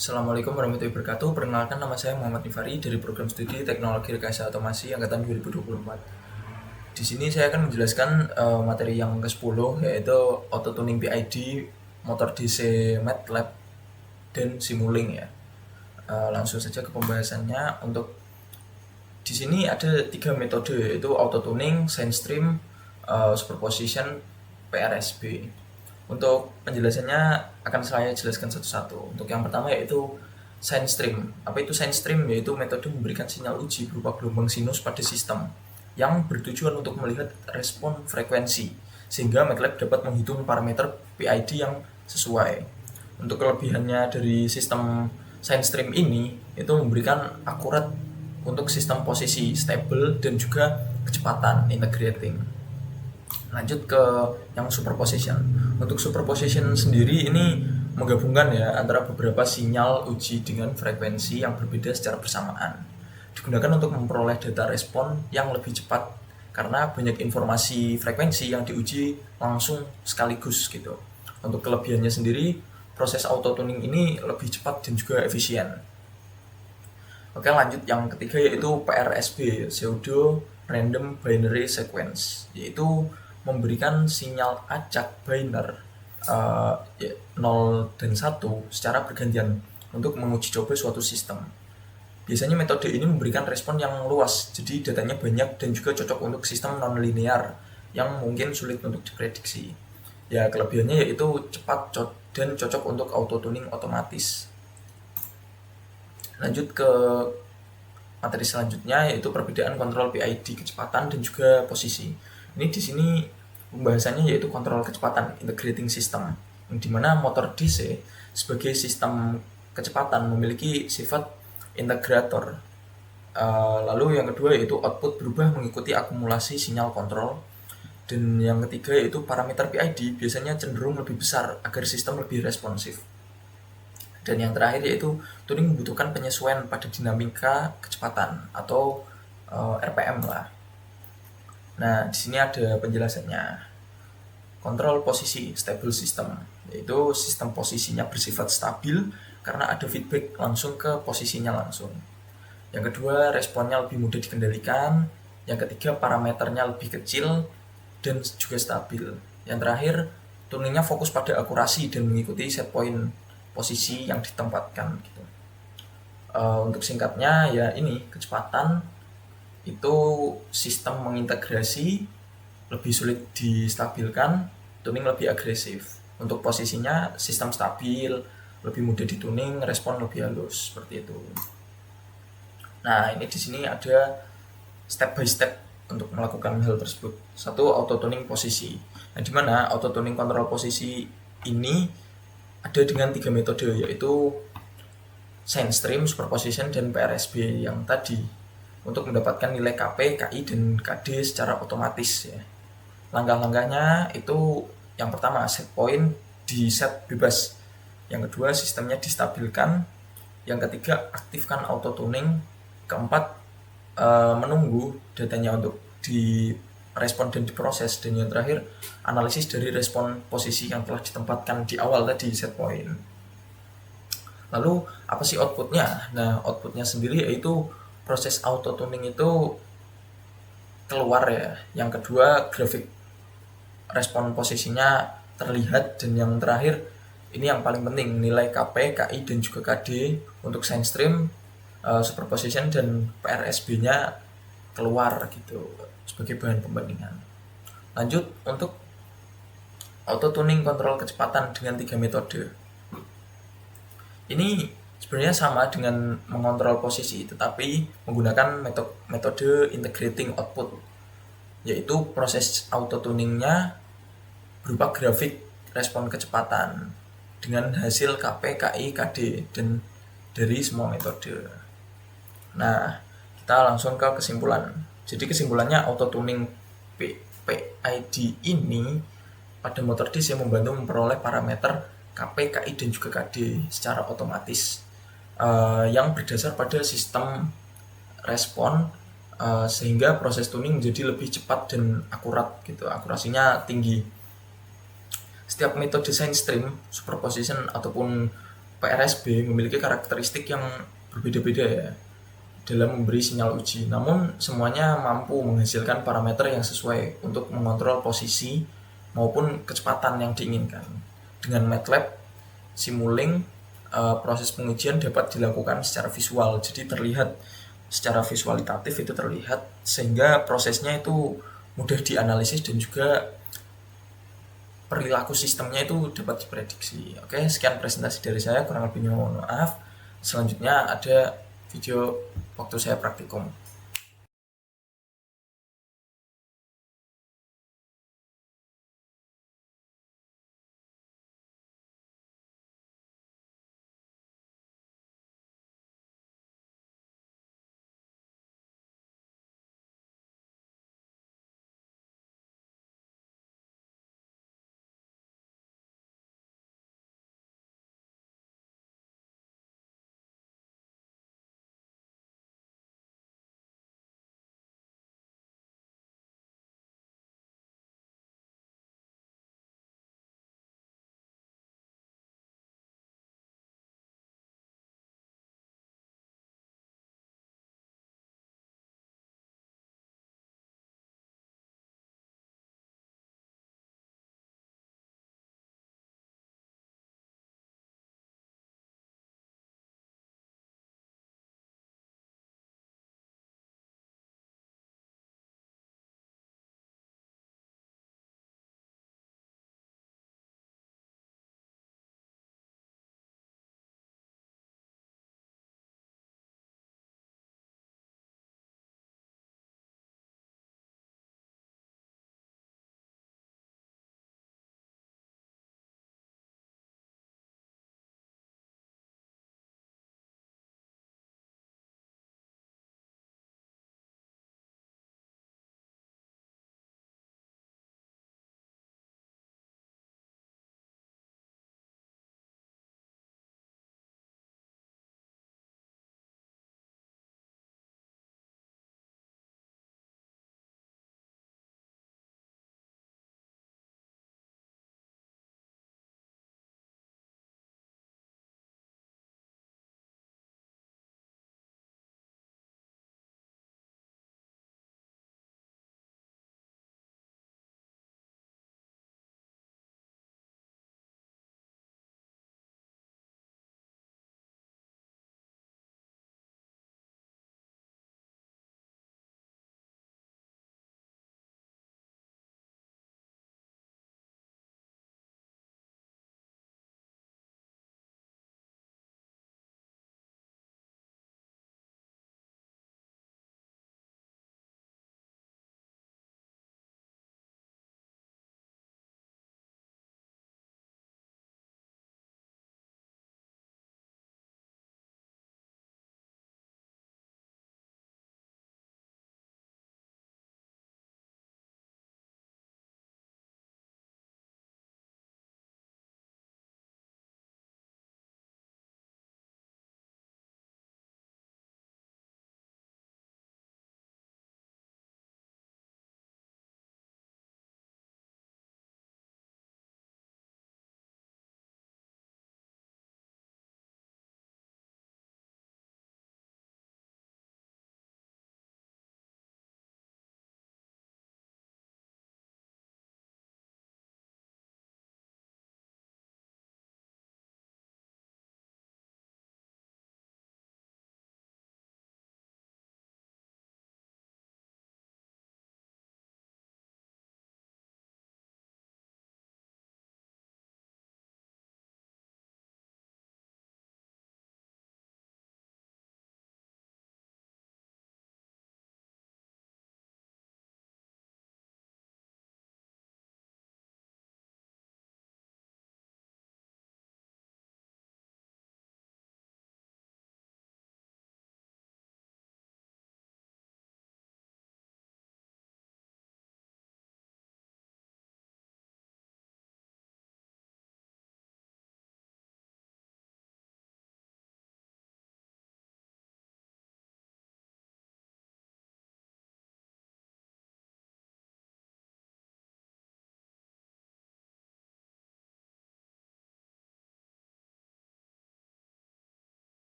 Assalamualaikum warahmatullahi wabarakatuh. Perkenalkan, nama saya Muhammad Nifari dari program studi Teknologi Rekayasa Otomasi angkatan 2024. Di sini saya akan menjelaskan materi yang ke-10, yaitu auto tuning PID, motor DC MATLAB, dan Simulink ya. Langsung saja ke pembahasannya. Untuk di sini ada 3 metode, yaitu auto tuning, SignStream, superposition, PRSB. Untuk penjelasannya akan saya jelaskan satu-satu. Untuk yang pertama yaitu SignStream. Apa itu SignStream? Yaitu metode memberikan sinyal uji berupa gelombang sinus pada sistem yang bertujuan untuk melihat respon frekuensi, sehingga MATLAB dapat menghitung parameter PID yang sesuai. Untuk kelebihannya dari sistem SignStream ini, itu memberikan akurat untuk sistem posisi, stable, dan juga kecepatan integrating. Lanjut ke yang superposition. Untuk superposition sendiri ini menggabungkan ya antara beberapa sinyal uji dengan frekuensi yang berbeda secara bersamaan. Digunakan untuk memperoleh data respon yang lebih cepat karena banyak informasi frekuensi yang diuji langsung sekaligus gitu. Untuk kelebihannya sendiri, proses auto tuning ini lebih cepat dan juga efisien. Oke, lanjut yang ketiga yaitu PRSB, pseudo random binary sequence, yaitu memberikan sinyal acak biner 0 dan 1 secara bergantian untuk menguji coba suatu sistem. Biasanya metode ini memberikan respon yang luas, jadi datanya banyak dan juga cocok untuk sistem non-linear yang mungkin sulit untuk diprediksi. Ya, kelebihannya yaitu cepat dan cocok untuk auto tuning otomatis. Lanjut ke materi selanjutnya yaitu perbedaan kontrol PID kecepatan dan juga posisi. Ini di sini pembahasannya yaitu kontrol kecepatan integrating system, yang dimana motor DC sebagai sistem kecepatan memiliki sifat integrator. Lalu yang kedua yaitu output berubah mengikuti akumulasi sinyal kontrol, dan yang ketiga yaitu parameter PID biasanya cenderung lebih besar agar sistem lebih responsif. Dan yang terakhir yaitu tuning membutuhkan penyesuaian pada dinamika kecepatan atau RPM lah. Nah, di sini ada penjelasannya. Kontrol posisi stable system, yaitu sistem posisinya bersifat stabil karena ada feedback langsung ke posisinya langsung. Yang kedua, responnya lebih mudah dikendalikan. Yang ketiga, parameternya lebih kecil dan juga stabil. Yang terakhir, tuningnya fokus pada akurasi dan mengikuti set point posisi yang ditempatkan gitu. Untuk singkatnya ya ini, kecepatan itu sistem mengintegrasi lebih sulit distabilkan, tuning lebih agresif. Untuk posisinya sistem stabil, lebih mudah dituning, respon lebih halus seperti itu. Nah, ini di sini ada step by step untuk melakukan hal tersebut. Satu, auto tuning posisi. Nah, di mana auto tuning kontrol posisi ini ada dengan 3 metode, yaitu SignStream, superposition, dan PRSB yang tadi, untuk mendapatkan nilai KP, KI, dan KD secara otomatis ya. Langkah-langkahnya itu yang pertama, set point di set bebas. Yang kedua, sistemnya distabilkan. Yang ketiga, aktifkan auto tuning. Keempat, menunggu datanya untuk direspon dan diproses. Dan yang terakhir, analisis dari respon posisi yang telah ditempatkan di awal tadi, set point. Lalu apa sih outputnya? Nah, outputnya sendiri yaitu proses auto tuning itu keluar ya. Yang kedua, grafik respon posisinya terlihat. Dan yang terakhir, ini yang paling penting, nilai KP, KI, dan juga KD untuk SignStream, superposition, dan PRSB-nya keluar gitu sebagai bahan pembandingan. Lanjut untuk auto tuning kontrol kecepatan dengan 3 metode. Ini sebenarnya sama dengan mengontrol posisi, tetapi menggunakan metode integrating output, yaitu proses auto tuningnya berupa grafik respon kecepatan dengan hasil KP, KI, KD, dan dari semua metode. Nah, kita langsung ke kesimpulan. Jadi kesimpulannya, auto tuning PID ini pada motor DC membantu memperoleh parameter KP, KI, dan juga KD secara otomatis yang berdasar pada sistem respon, sehingga proses tuning menjadi lebih cepat dan akurat gitu, akurasinya tinggi. Setiap metode SignStream, superposition, ataupun PRSB memiliki karakteristik yang berbeda-beda ya dalam memberi sinyal uji. Namun semuanya mampu menghasilkan parameter yang sesuai untuk mengontrol posisi maupun kecepatan yang diinginkan. Dengan MATLAB, Simulink, proses pengujian dapat dilakukan secara visual. Jadi terlihat secara visualitatif, itu terlihat sehingga prosesnya itu mudah dianalisis dan juga perilaku sistemnya itu dapat diprediksi. Oke, sekian presentasi dari saya, kurang lebihnya mohon maaf. Selanjutnya ada video waktu saya praktikum.